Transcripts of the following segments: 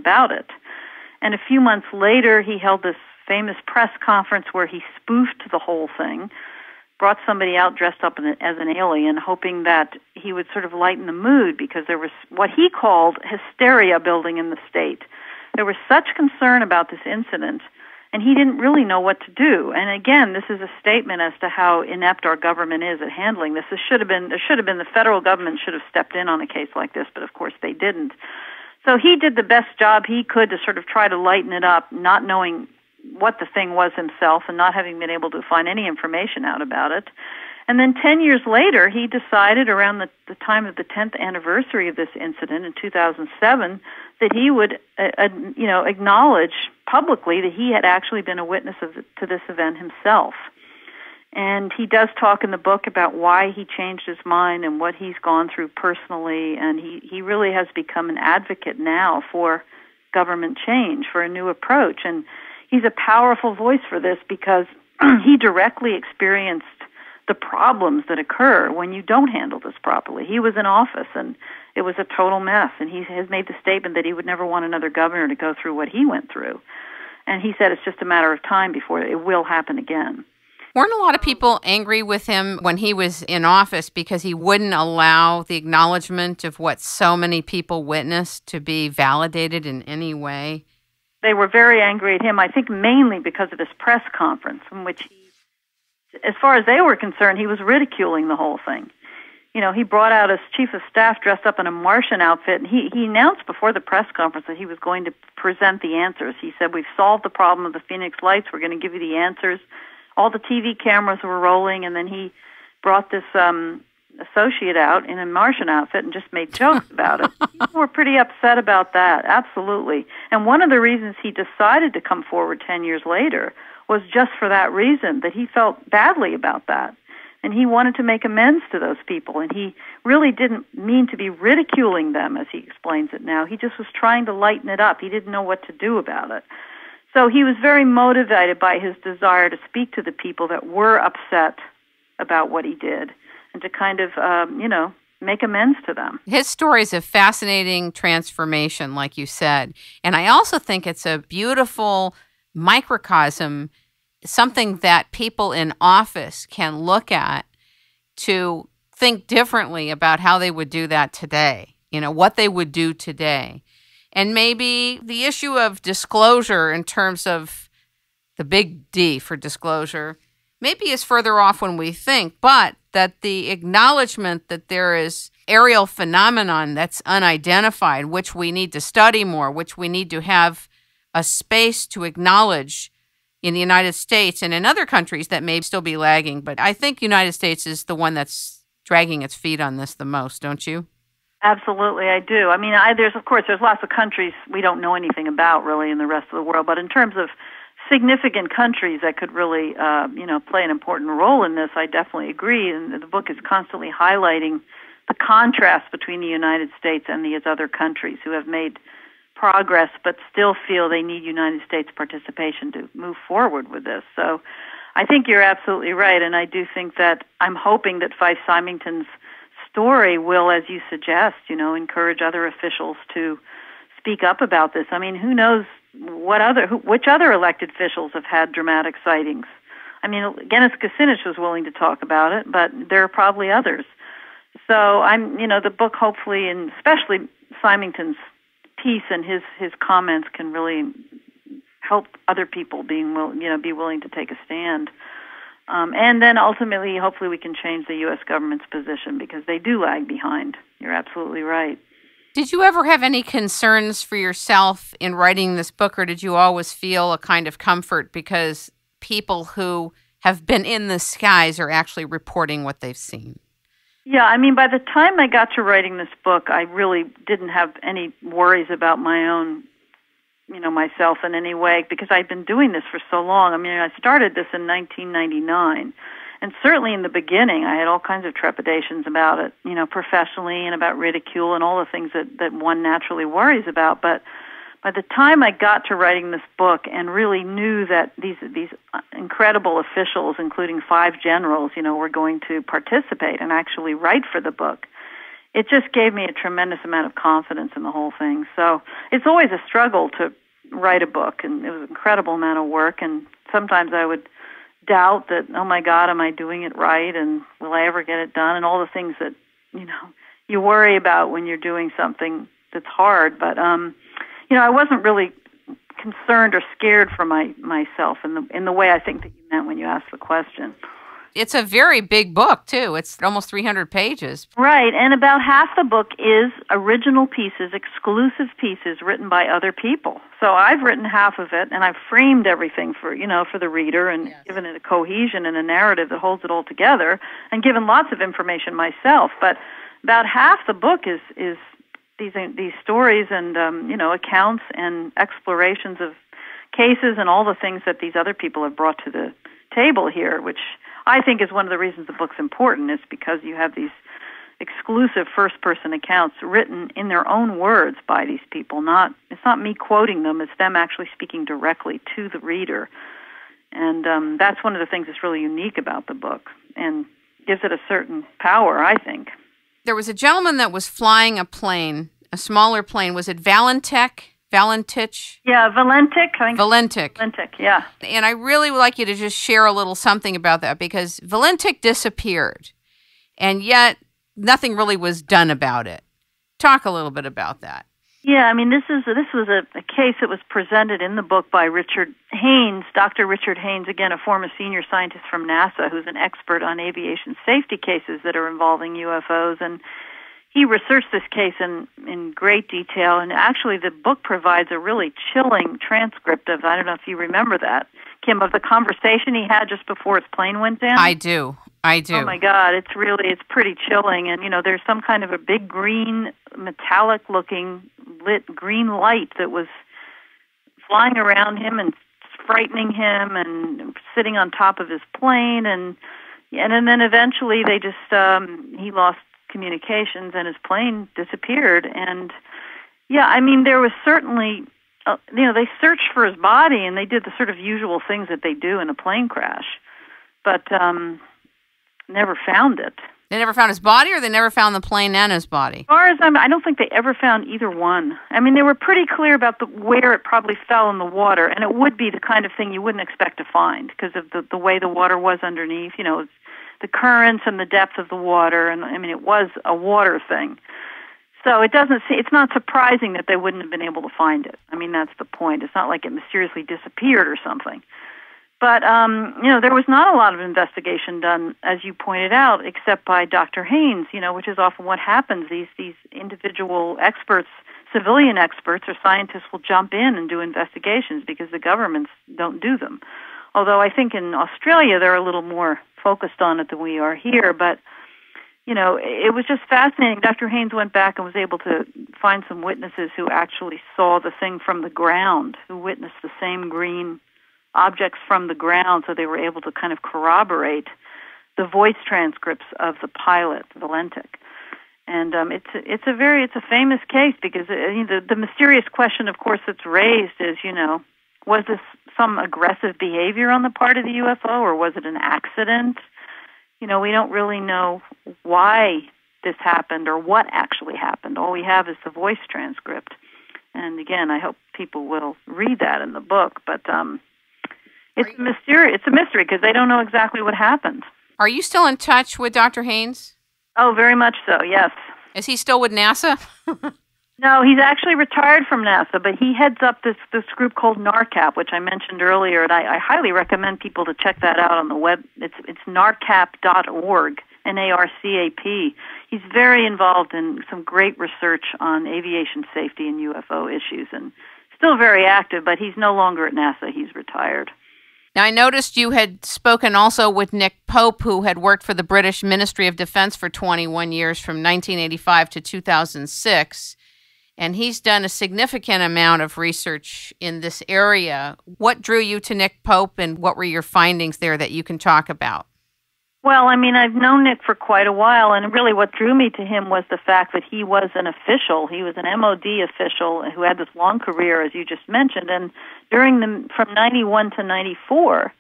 about it. And a few months later, he held this famous press conference where he spoofed the whole thing, brought somebody out dressed up as an alien, hoping that he would sort of lighten the mood because there was what he called hysteria building in the state. There was such concern about this incident, and he didn't really know what to do. And again, this is a statement as to how inept our government is at handling this. There should have been the federal government should have stepped in on a case like this, but of course they didn't. So he did the best job he could to sort of try to lighten it up, not knowing what the thing was himself and not having been able to find any information out about it. And then 10 years later, he decided around the time of the 10th anniversary of this incident in 2007 that he would, acknowledge publicly that he had actually been a witness to this event himself. And he does talk in the book about why he changed his mind and what he's gone through personally, and he really has become an advocate now for government change, for a new approach. And he's a powerful voice for this because he directly experienced the problems that occur when you don't handle this properly. He was in office, and it was a total mess, and he has made the statement that he would never want another governor to go through what he went through. And he said it's just a matter of time before it will happen again. Weren't a lot of people angry with him when he was in office because he wouldn't allow the acknowledgement of what so many people witnessed to be validated in any way? They were very angry at him, I think mainly because of his press conference, in which as far as they were concerned, he was ridiculing the whole thing. You know, he brought out his chief of staff dressed up in a Martian outfit, and he announced before the press conference that he was going to present the answers. He said, we've solved the problem of the Phoenix Lights, we're going to give you the answers. All the TV cameras were rolling, and then he brought this associate out in a Martian outfit and just made jokes about it. People were pretty upset about that, absolutely. And one of the reasons he decided to come forward 10 years later was just for that reason, that he felt badly about that. And he wanted to make amends to those people, and he really didn't mean to be ridiculing them, as he explains it now. He just was trying to lighten it up. He didn't know what to do about it. So he was very motivated by his desire to speak to the people that were upset about what he did and to kind of, make amends to them. His story is a fascinating transformation, like you said. And I also think it's a beautiful microcosm, something that people in office can look at to think differently about how they would do that today, what they would do today. And maybe the issue of disclosure in terms of the big D for disclosure maybe is further off when we think, but that the acknowledgement that there is aerial phenomenon that's unidentified, which we need to study more, which we need to have a space to acknowledge in the United States and in other countries that may still be lagging. But I think United States is the one that's dragging its feet on this the most, don't you? Absolutely, I do. I mean, there's lots of countries we don't know anything about really in the rest of the world, but in terms of significant countries that could really, play an important role in this, I definitely agree. And the book is constantly highlighting the contrast between the United States and these other countries who have made progress but still feel they need United States participation to move forward with this. So I think you're absolutely right, and I do think that I'm hoping that Fife Symington's story will, as you suggest, encourage other officials to speak up about this. I mean, who knows which other elected officials have had dramatic sightings? I mean, Dennis Kucinich was willing to talk about it, but there are probably others. So the book hopefully, and especially Symington's piece and his comments can really help other people be willing to take a stand. And then ultimately, hopefully we can change the U.S. government's position because they do lag behind. You're absolutely right. Did you ever have any concerns for yourself in writing this book, or did you always feel a kind of comfort because people who have been in the skies are actually reporting what they've seen? Yeah, I mean, by the time I got to writing this book, I really didn't have any worries about my own, myself in any way, because I'd been doing this for so long. I mean, I started this in 1999, and certainly in the beginning, I had all kinds of trepidations about it, professionally and about ridicule and all the things that one naturally worries about. But by the time I got to writing this book and really knew that these incredible officials, including 5 generals, were going to participate and actually write for the book, it just gave me a tremendous amount of confidence in the whole thing. So it's always a struggle to write a book, and it was an incredible amount of work, and sometimes I would doubt that, oh my God, am I doing it right, and will I ever get it done, and all the things that, you worry about when you're doing something that's hard. But, I wasn't really concerned or scared for myself in the way I think that you meant when you asked the question. It's a very big book, too. It's almost 300 pages. Right, and about half the book is original pieces, exclusive pieces written by other people. So I've written half of it, and I've framed everything for the reader and given it a cohesion and a narrative that holds it all together, and given lots of information myself. But about half the book is these stories and accounts and explorations of cases and all the things that these other people have brought to the table here, which I think is one of the reasons the book's important, is because you have these exclusive first-person accounts written in their own words by these people. It's not me quoting them, it's them actually speaking directly to the reader. And that's one of the things that's really unique about the book and gives it a certain power, I think. There was a gentleman that was flying a plane, a smaller plane. Was it Valentich? Yeah, Valentic. I think Valentic, yeah. And I really would like you to just share a little something about that, because Valentic disappeared, and yet nothing really was done about it. Talk a little bit about that. Yeah, I mean, this was a case that was presented in the book by Richard Haynes, Dr. Richard Haynes, again, a former senior scientist from NASA who's an expert on aviation safety cases that are involving UFOs, and he researched this case in great detail, and actually the book provides a really chilling transcript of, I don't know if you remember that, Kim, of the conversation he had just before his plane went down. I do. Oh my God, it's pretty chilling, and there's some kind of a big green, metallic-looking lit green light that was flying around him and frightening him and sitting on top of his plane, and then eventually they just he lost communications and his plane disappeared. And there was certainly they searched for his body and they did the sort of usual things that they do in a plane crash, but never found it. They never found his body, or they never found the plane and his body? As far as I don't think they ever found either one. I mean, they were pretty clear about where it probably fell in the water, and it would be the kind of thing you wouldn't expect to find because of the way the water was underneath. The currents and the depth of the water, and I mean, it was a water thing. So it's not surprising that they wouldn't have been able to find it. I mean, that's the point. It's not like it mysteriously disappeared or something. But, there was not a lot of investigation done, as you pointed out, except by Dr. Haynes, which is often what happens. These individual experts, civilian experts or scientists will jump in and do investigations because the governments don't do them. Although I think in Australia they're a little more focused on it than we are here. But, it was just fascinating. Dr. Haynes went back and was able to find some witnesses who actually saw the thing from the ground, who witnessed the same green objects from the ground, so they were able to kind of corroborate the voice transcripts of the pilot, Valentic. And it's a famous case because the mysterious question, of course, that's raised is, was this some aggressive behavior on the part of the UFO, or was it an accident? We don't really know why this happened or what actually happened. All we have is the voice transcript. And again, I hope people will read that in the book, but it's a mystery because they don't know exactly what happened. Are you still in touch with Dr. Haynes? Oh, very much so, yes. Is he still with NASA? No, he's actually retired from NASA, but he heads up this group called NARCAP, which I mentioned earlier, and I highly recommend people to check that out on the web. It's narcap.org, NARCAP. He's very involved in some great research on aviation safety and UFO issues, and still very active, but he's no longer at NASA. He's retired. Now, I noticed you had spoken also with Nick Pope, who had worked for the British Ministry of Defense for 21 years, from 1985 to 2006, and he's done a significant amount of research in this area. What drew you to Nick Pope, and what were your findings there that you can talk about? Well, I mean, I've known Nick for quite a while, and really what drew me to him was the fact that he was an official. He was an MOD official who had this long career, as you just mentioned, and from 91 to 94,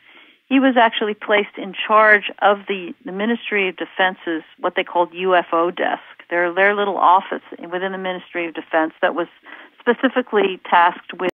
he was actually placed in charge of the Ministry of Defense's, what they called UFO desk. their little office within the Ministry of Defense that was specifically tasked with